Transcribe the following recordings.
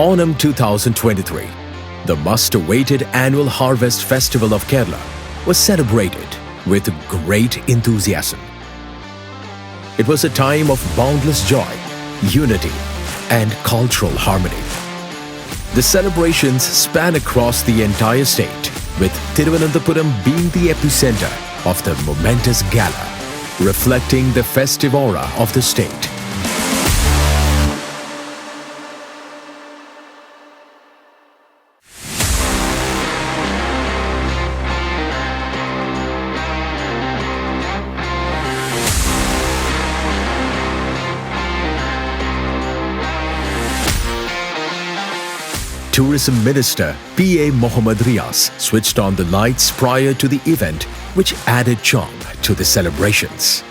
Onam 2023, the much-awaited annual harvest festival of Kerala, was celebrated with great enthusiasm. It was a time of boundless joy, unity, and cultural harmony. The celebrations span across the entire state, with Thiruvananthapuram being the epicenter of the momentous gala, reflecting the festive aura of the state. Tourism Minister P.A. Mohammad Riaz switched on the lights prior to the event, which added charm to the celebrations.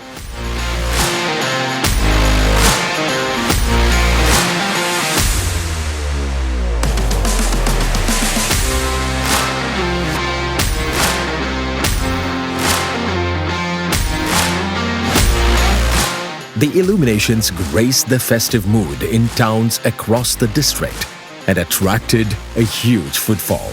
The illuminations graced the festive mood in towns across the district and attracted a huge footfall.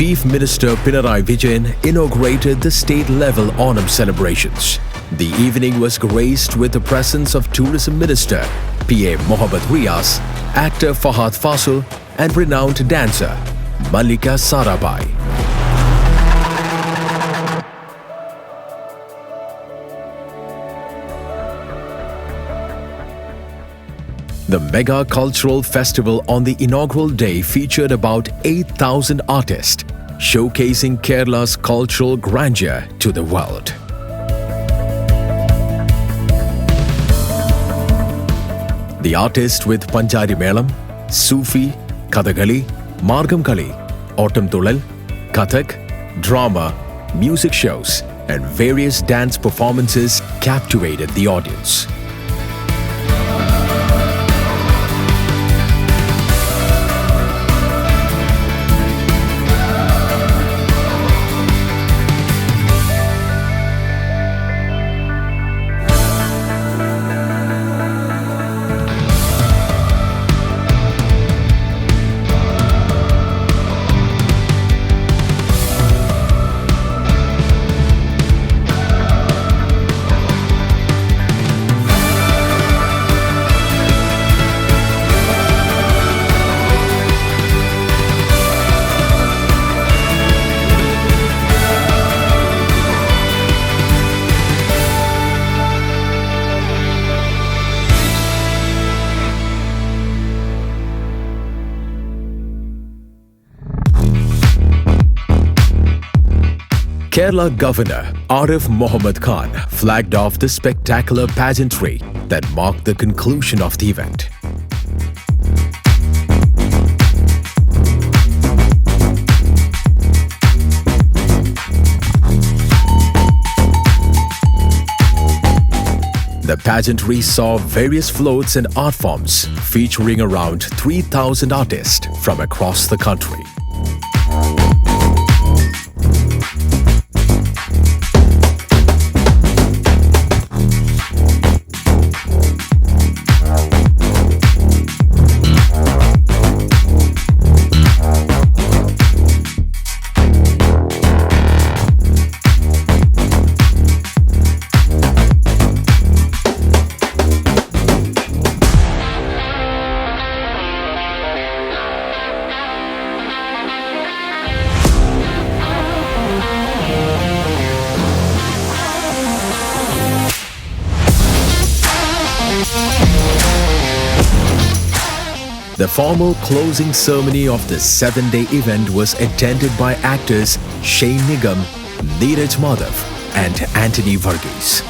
Chief Minister Pinarayi Vijayan inaugurated the state-level Onam celebrations. The evening was graced with the presence of Tourism Minister P.A. Mohammad Riaz, actor Fahad Fasil, and renowned dancer Mallika Sarabai. The mega cultural festival on the inaugural day featured about 8,000 artists, showcasing Kerala's cultural grandeur to the world. The artists with Panjari Melam, Sufi, Kathakali, Margam Kali, Ottam Thulal, Kathak, drama, music shows, and various dance performances captivated the audience. Kerala Governor Arif Mohammed Khan flagged off the spectacular pageantry that marked the conclusion of the event. The pageantry saw various floats and art forms featuring around 3,000 artists from across the country. The formal closing ceremony of the 7-day event was attended by actors Shane Nigam, Neeraj Madhav, and Anthony Varghese.